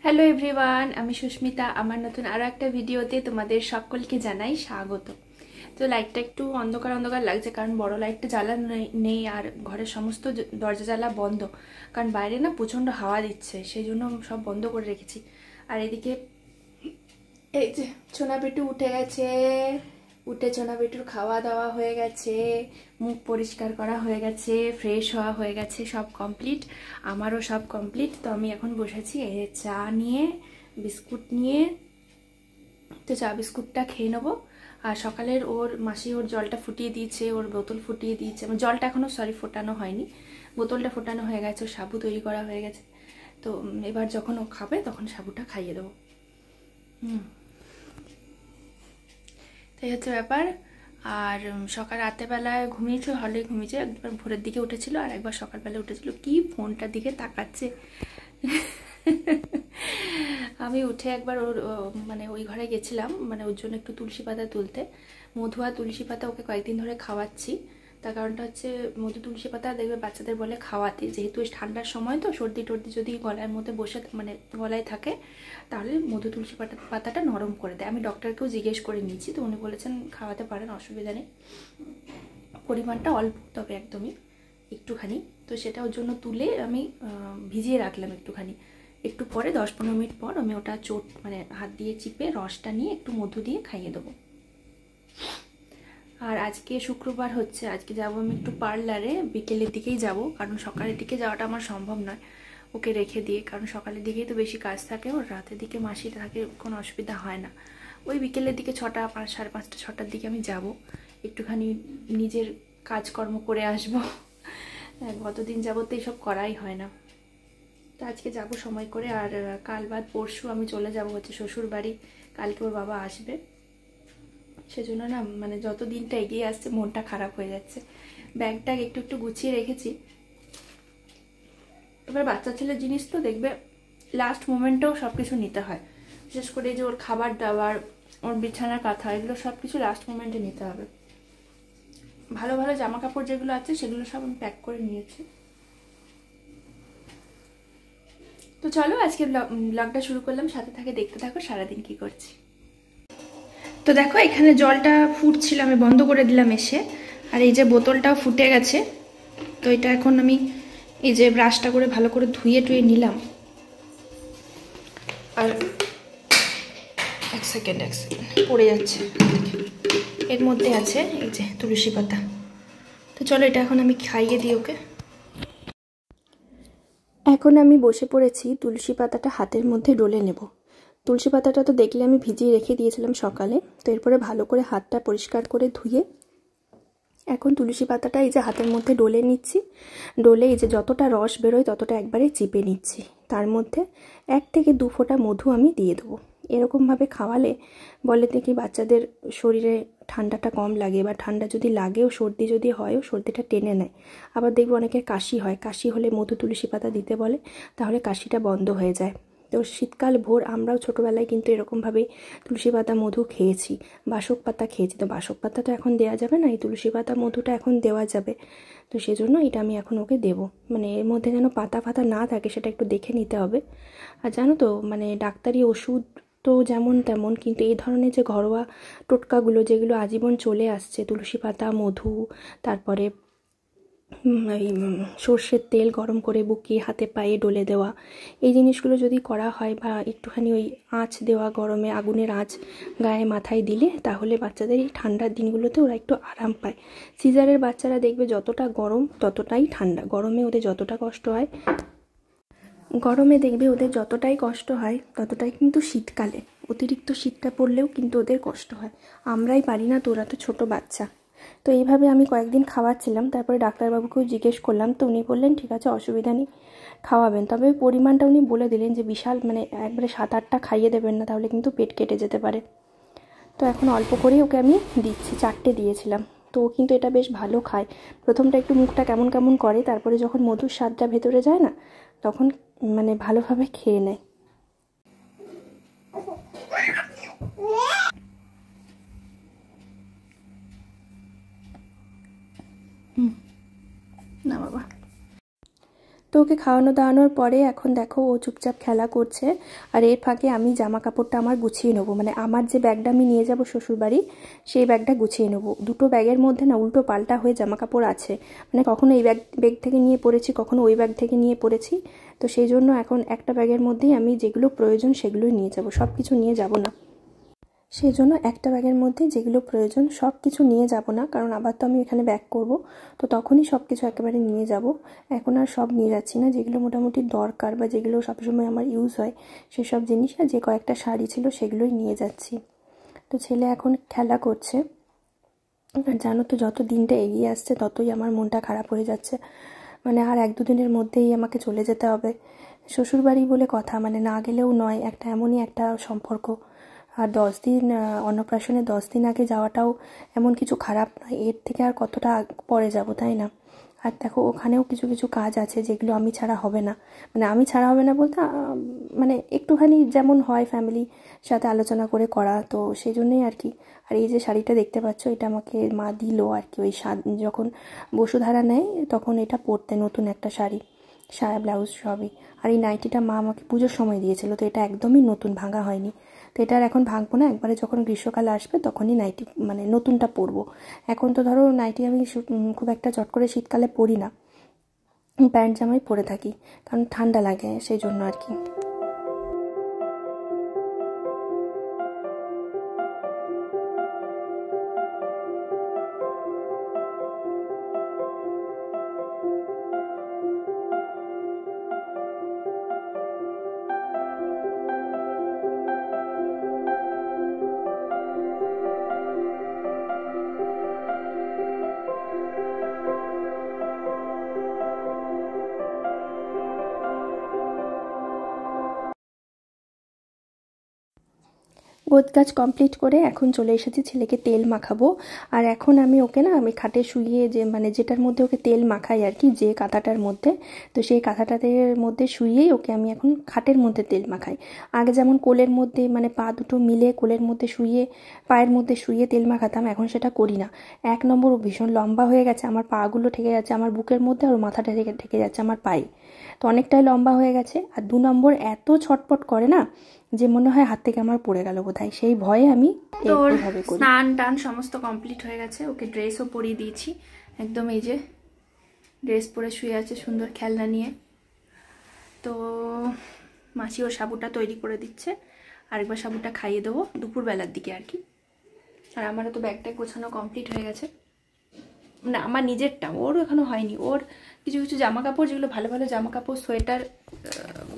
Hello everyone, আমি সুস্মিতা। আমার নতুন আরও একটা ভিডিওতে তোমাদের সকলকে জানাই স্বাগত। তো লাইটটা একটু অন্ধকার অন্ধকার লাগছে, কারণ বড় লাইটটা জ্বালা নেই আর ঘরের সমস্ত দরজা জ্বালা বন্ধ, কারণ বাইরে না প্রচণ্ড হাওয়া দিচ্ছে, সেই জন্য সব বন্ধ করে রেখেছি। আর এদিকে এই যে ছোনা পেটু উঠে গেছে, উঠে ছোনা পেটুর খাওয়া দাওয়া হয়ে গেছে, মুখ পরিষ্কার করা হয়ে গেছে, ফ্রেশ হওয়া হয়ে গেছে, সব কমপ্লিট। আমারও সব কমপ্লিট। তো আমি এখন বসেছি এই চা নিয়ে, বিস্কুট নিয়ে। তো চা বিস্কুটটা খেয়ে নেবো। আর সকালের ওর মাসি ওর জলটা ফুটিয়ে দিয়েছে, ওর বোতল ফুটিয়ে দিয়েছে, জলটা এখনও ফোটানো হয়নি, বোতলটা ফোটানো হয়ে গেছে, ওর সাবু তৈরি করা হয়ে গেছে। তো এবার যখন ও খাবে তখন সাবুটা খাইয়ে দেবো। তাই হচ্ছে ব্যাপার। আর সকাল রাতেরবেলায় ঘুমিয়েছে, হলে ঘুমিয়েছে, একবার ভোরের দিকে উঠেছিল আর একবার সকালবেলা উঠেছিল। কি ফোনটার দিকে তাকাচ্ছে। আমি উঠে একবার ওর মানে ওই ঘরে গেছিলাম, মানে ওর জন্য একটু তুলসী পাতা তুলতে। মধু আর তুলসী পাতা ওকে কয়েকদিন ধরে খাওয়াচ্ছি। তার কারণটা হচ্ছে মধু তুলসী পাতা দেখবে বাচ্চাদের বলে খাওয়াতে, যেহেতু ঠান্ডার সময় তো সর্দি টর্দি যদি গলার মধ্যে বসে মানে গলায় থাকে, তাহলে মধু তুলসী পাতাটা নরম করে দেয়। আমি ডক্টরকেও জিজ্ঞেস করে নিয়েছি, তো উনি বলেছেন খাওয়াতে পারেন, অসুবিধা নেই, পরিমাণটা অল্প, তবে একদমই একটুখানি। তো সেটা ওর জন্য তুলে আমি ভিজিয়ে রাখলাম একটুখানি। একটু পরে 10-15 মিনিট পর আমি ওটা মানে হাত দিয়ে চিপে রসটা নিয়ে একটু মধু দিয়ে খাইয়ে দেবো। আর আজকে শুক্রবার হচ্ছে, আজকে যাব আমি একটু পার্লারে, বিকেলের দিকেই যাব, কারণ সকালের দিকে যাওয়াটা আমার সম্ভব নয় ওকে রেখে দিয়ে, কারণ সকালের দিকেই তো বেশি কাজ থাকে, ওর রাতের দিকে মাসি থাকে, কোনো অসুবিধা হয় না। ওই বিকেলের দিকে 6টা, 5:30, 6টার দিকে আমি যাব, একটুখানি নিজের কাজকর্ম করে আসব। গতদিন যাবত এইসব করাই হয় না, তো আজকে যাব সময় করে। আর কাল বাদ পরশু আমি চলে যাব হচ্ছে শ্বশুর বাড়ি, কালকে ওর বাবা আসবে। সেজন্য না মানে যত দিনটা এগিয়ে আসছে মনটা খারাপ হয়ে যাচ্ছে। ব্যাগটা একটু একটু গুছিয়ে রেখেছি। এবার বাচ্চা ছেলের জিনিস তো দেখবে লাস্ট মোমেন্টেও সব কিছু নিতে হয়, বিশেষ করে যে ওর খাবার দাবার, ওর বিছানার কাঁথা, এগুলো সব কিছু লাস্ট মোমেন্টে নিতে হবে। ভালো ভালো জামা কাপড় যেগুলো আছে সেগুলো সব আমি প্যাক করে নিয়েছি। তো চলো আজকে ব্লগটা শুরু করলাম, সাথে থাকে, দেখতে থাকো সারাদিন কি করছি। তো দেখো এখানে জলটা ফুটছিল, আমি বন্ধ করে দিলাম এসে, আর এই যে বোতলটাও ফুটে গেছে। তো এটা এখন আমি এই যে ব্রাশটা করে ভালো করে ধুয়ে টুয়ে নিলাম। আর এক সেকেন্ড পড়ে যাচ্ছে, এর মধ্যে আছে এই যে তুলসী পাতা। তো চলো এটা এখন আমি খাইয়ে দিই ওকে। এখন আমি বসে পড়েছি তুলসী পাতাটা হাতের মধ্যে ডলে নেব। তুলসী পাতাটা তো দেখলে আমি ভিজিয়ে রেখে দিয়েছিলাম সকালে, তো এরপরে ভালো করে হাতটা পরিষ্কার করে ধুয়ে এখন তুলসী পাতাটা এই যে হাতের মধ্যে ডলে নিচ্ছি। ডলে এই যে যতটা রস বেরোয় ততটা একবারে চিপে নিচ্ছি। তার মধ্যে 1 থেকে 2 ফোঁটা মধু আমি দিয়ে দেবো। এরকমভাবে খাওয়ালে বলে দেখি বাচ্চাদের শরীরে ঠান্ডাটা কম লাগে, বা ঠান্ডা যদি লাগেও, সর্দি যদি হয়ও, সর্দিটা টেনে নেয়। আবার দেখবে অনেকের কাশি হয়, কাশি হলে মধু তুলসী পাতা দিতে বলে, তাহলে কাশিটা বন্ধ হয়ে যায়। তো শীতকাল ভোর আমরাও ছোটোবেলায় কিন্তু এরকমভাবেই তুলসী পাতা মধু খেয়েছি, বাসক পাতা খেয়েছি। তো বাসক পাতা তো এখন দেওয়া যাবে না, এই তুলসী পাতা মধুটা এখন দেওয়া যাবে। তো সেজন্য এটা আমি এখন ওকে দেবো। মানে এর মধ্যে যেন পাতা ফাতা না থাকে সেটা একটু দেখে নিতে হবে। আর জানো তো মানে ডাক্তারি ওষুধ তো যেমন তেমন, কিন্তু এই ধরনের যে ঘরোয়া টোটকাগুলো যেগুলো আজীবন চলে আসছে, তুলসী পাতা, মধু, তারপরে এই সর্ষের তেল গরম করে বুকিয়ে হাতে পায়ে ডলে দেওয়া, এই জিনিসগুলো যদি করা হয়, বা একটুখানি ওই আঁচ দেওয়া, গরমে আগুনের আঁচ গায়ে মাথায় দিলে, তাহলে বাচ্চাদের এই ঠান্ডার দিনগুলোতে ওরা একটু আরাম পায়। সিজারের বাচ্চারা দেখবে যতটা গরম ততটাই ঠান্ডা, গরমে ওদের যতটা কষ্ট হয়, গরমে দেখবে ওদের যতটাই কষ্ট হয় ততটাই কিন্তু শীতকালে, অতিরিক্ত শীতটা পড়লেও কিন্তু ওদের কষ্ট হয়। আমরাই পারি না, তো ওরা তো ছোটো বাচ্চা। তো এইভাবে আমি কয়েকদিন খাওয়াচ্ছিলাম, তারপরে ডাক্তারবাবুকেও জিজ্ঞেস করলাম, তো উনি বললেন ঠিক আছে অসুবিধা নেই, খাওয়াবেন, তবে পরিমাণটা উনি বলে দিলেন যে বিশাল মানে একবারে 7-8টা খাইয়ে দেবেন না, তাহলে কিন্তু পেট কেটে যেতে পারে। তো এখন অল্প করেই ওকে আমি দিচ্ছি, 4টে দিয়েছিলাম। তো ও কিন্তু এটা বেশ ভালো খায়। প্রথমটা একটু মুখটা কেমন কেমন করে, তারপরে যখন মধুর স্বাদটা ভেতরে যায় না, তখন মানে ভালোভাবে খেয়ে নেয়। না বাবা। তো ওকে খাওয়ানো দাওয়ানোর পরে এখন দেখো ও চুপচাপ খেলা করছে। আর এর ফাঁকে আমি জামা কাপড়টা আমার গুছিয়ে নেবো, মানে আমার যে ব্যাগটা আমি নিয়ে যাব শ্বশুরবাড়ি সেই ব্যাগটা গুছিয়ে নেবো। দুটো ব্যাগের মধ্যে না উল্টো পাল্টা হয়ে জামা কাপড় আছে, মানে কখনো এই ব্যাগ থেকে নিয়ে পড়েছি, কখনো ওই ব্যাগ থেকে নিয়ে পড়েছি। তো সেই জন্য এখন একটা ব্যাগের মধ্যেই আমি যেগুলো প্রয়োজন সেগুলোই নিয়ে যাব, সব কিছু নিয়ে যাব না। সেই জন্য একটা ব্যাগের মধ্যে যেগুলো প্রয়োজন সব কিছু নিয়ে যাব না, কারণ আবার তো আমি এখানে ব্যাক করব, তো তখনই সব কিছু একেবারে নিয়ে যাব। এখন আর সব নিয়ে যাচ্ছি না, যেগুলো মোটামুটি দরকার বা যেগুলো সবসময় আমার ইউজ হয় সেসব জিনিস, আর যে কয়েকটা শাড়ি ছিল সেগুলোই নিয়ে যাচ্ছি। তো ছেলে এখন খেলা করছে। আর জানো তো যত দিনটা এগিয়ে আসছে ততই আমার মনটা খারাপ হয়ে যাচ্ছে, মানে আর 1-2 দিনের মধ্যেই আমাকে চলে যেতে হবে শ্বশুরবাড়ি বলে কথা, মানে না গেলেও নয়, একটা এমনই একটা সম্পর্ক। আর 10 দিন অন্নপ্রাশনে 10 দিন আগে যাওয়াটাও এমন কিছু খারাপ নয়, এর থেকে আর কতটা পরে যাব, তাই না? আর দেখো ওখানেও কিছু কিছু কাজ আছে যেগুলো আমি ছাড়া হবে না, মানে আমি ছাড়া হবে না বলতে মানে একটুখানি যেমন হয় ফ্যামিলির সাথে আলোচনা করে করা, তো সেই জন্যই আর কি। আর এই যে শাড়িটা দেখতে পাচ্ছ এটা আমাকে মা দিল আর কি, ওই যখন বসুধারা নেয় তখন এটা পরতে, নতুন একটা শাড়ি, সায়া ব্লাউজ সবই। আর এই নাইটিটা মা আমাকে পুজোর সময় দিয়েছিল, তো এটা একদমই নতুন, ভাঙা হয়নি। তো এটা আর এখন ভাঙবো না, একবারে যখন গ্রীষ্মকাল আসবে তখনই নাইটি মানে নতুনটা পরবো। এখন তো ধরো নাইটি আমি খুব একটা চট করে শীতকালে পরি না, প্যান্ট জামাই পরে থাকি, কারণ ঠান্ডা লাগে সেই জন্য আর কি। গোছগাছ কমপ্লিট করে এখন চলে এসেছি ছেলেকে তেল মাখাবো। আর এখন আমি ওকে না, আমি খাটে শুইয়ে যে মানে যেটার মধ্যে ওকে তেল মাখাই আর কি, যে কাঁথাটার মধ্যে, তো সেই কাঁথাটার মধ্যে শুইয়েই ওকে আমি এখন খাটের মধ্যে তেল মাখাই। আগে যেমন কোলের মধ্যে মানে পা দুটো মিলে কোলের মধ্যে শুইয়ে, পায়ের মধ্যে শুইয়ে তেল মাখাতাম, এখন সেটা করি না। 1 নম্বর ও ভীষণ লম্বা হয়ে গেছে, আমার পাগুলো ঠেকে যাচ্ছে আমার বুকের মধ্যে, আর মাথাটা ঠেকে যাচ্ছে আমার পায়ে, তো অনেকটাই লম্বা হয়ে গেছে। আর 2 নম্বর এত ছটপট করে না যে মনে হয় হাত থেকে আমার পড়ে গেল বোধহয়, সেই ভয়ে আমি এইভাবে করি। স্নান টান সমস্ত কমপ্লিট হয়ে গেছে, ওকে ড্রেসও পরিয়ে দিয়েছি একদম, এই যে ড্রেস পরে শুয়ে আছে সুন্দর খেলনা নিয়ে। তো মাসি ওর সাবুটা তৈরি করে দিচ্ছে, আরেকবার সাবুটা খাইয়ে দেবো দুপুরবেলার দিকে আর কি। আর আমারও তো ব্যাগটা গোছানো কমপ্লিট হয়ে গেছে, মানে আমার নিজেরটা, ওর এখনো হয়নি। ওর কিছু কিছু জামা কাপড় যেগুলো ভালো ভালো জামা কাপড় সোয়েটার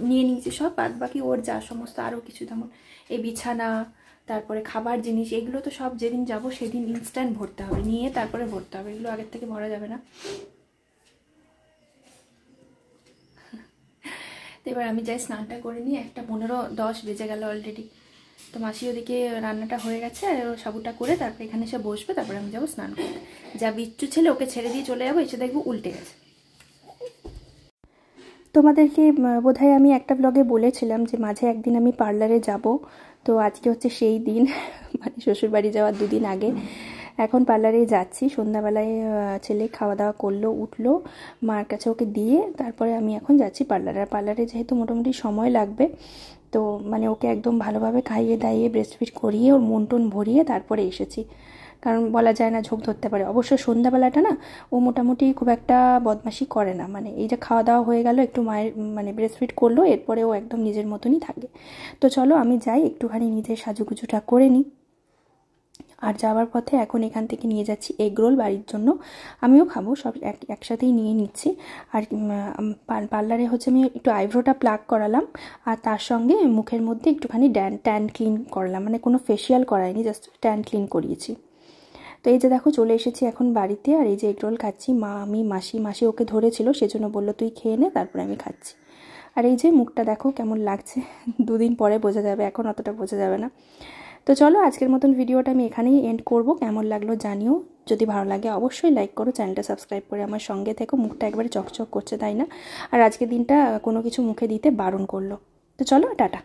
নিয়ে নিয়েছি সব, বাদ বাকি ওর যা সমস্ত আরও কিছু, যেমন এই বিছানা, তারপরে খাবার জিনিস, এগুলো তো সব যেদিন যাব সেদিন ইনস্ট্যান্ট ভরতে হবে, নিয়ে তারপরে ভরতে হবে, এগুলো আগের থেকে ভরা যাবে না। তো এবার আমি যাই স্নানটা করে নিই, 1:15-10 বেজে গেল অলরেডি। তো মাসি ওদিকে রান্নাটা হয়ে গেছে, আর সাবুটা করে তারপরে এখানে এসে বসবে, তারপরে আমি যাবো স্নান করতে। যা বিচ্ছু ছেলে, ওকে ছেড়ে দিয়ে চলে যাবো, এসে দেখবো উল্টে গেছে। তোমাদেরকে বোধহয় আমি একটা ব্লগে বলেছিলাম যে মাঝে একদিন আমি পার্লারে যাব, তো আজকে হচ্ছে সেই দিন, মানে শ্বশুরবাড়ি যাওয়ার 2 দিন আগে। এখন পার্লারে যাচ্ছি, সন্ধ্যাবেলায় ছেলে খাওয়া দাওয়া করলো, উঠলো, মার কাছে ওকে দিয়ে তারপরে আমি এখন যাচ্ছি পার্লারে। আর পার্লারে যেহেতু মোটামুটি সময় লাগবে, তো মানে ওকে একদম ভালোভাবে খাইয়ে দাইয়ে ব্রেস্টফিড করিয়ে ওর মন টন ভরিয়ে তারপরে এসেছি, কারণ বলা যায় না ঝোঁক ধরতে পারে। অবশ্য সন্ধ্যাবেলাটা না ও মোটামুটি খুব একটা বদমাশি করে না, মানে এই যে খাওয়া দাওয়া হয়ে গেল, একটু মায়ের মানে ব্রেস্টফিড করলো, এরপরে ও একদম নিজের মতনই থাকে। তো চলো আমি যাই, একটুখানি নিজের সাজুগুজুটা করে নিই। আর যাওয়ার পথে এখন এখান থেকে নিয়ে যাচ্ছি এগরোল বাড়ির জন্য, আমিও খাবো, সব একসাথেই নিয়ে নিচ্ছি। আর পার্লারে হচ্ছে আমি একটু আইব্রোটা প্লাক করালাম, আর তার সঙ্গে মুখের মধ্যে একটুখানি ট্যান ক্লিন করলাম, মানে কোনো ফেসিয়াল করাইনি, জাস্ট ট্যান ক্লিন করিয়েছি। তো এই যে দেখো চলে এসেছি এখন বাড়িতে, আর এই যে এগরোল খাচ্ছি। মা, আমি, মাসি ওকে ধরেছিল, সেজন্য বললো তুই খেয়ে নে, তারপরে আমি খাচ্ছি। আর এই যে মুখটা দেখো কেমন লাগছে, 2 দিন পরে বোঝা যাবে, এখন অতটা বোঝা যাবে না। তো চলো আজকের মতন ভিডিওটা আমি এখানেই এন্ড করব। কেমন লাগলো জানিও, যদি ভালো লাগে অবশ্যই লাইক করো, চ্যানেলটা সাবস্ক্রাইব করে আমার সঙ্গে থেকো। মুখটা একবারে চকচক করছে তাই না, আর আজকের দিনটা কোনো কিছু মুখে দিতে বারণ করলো। তো চলো টাটা।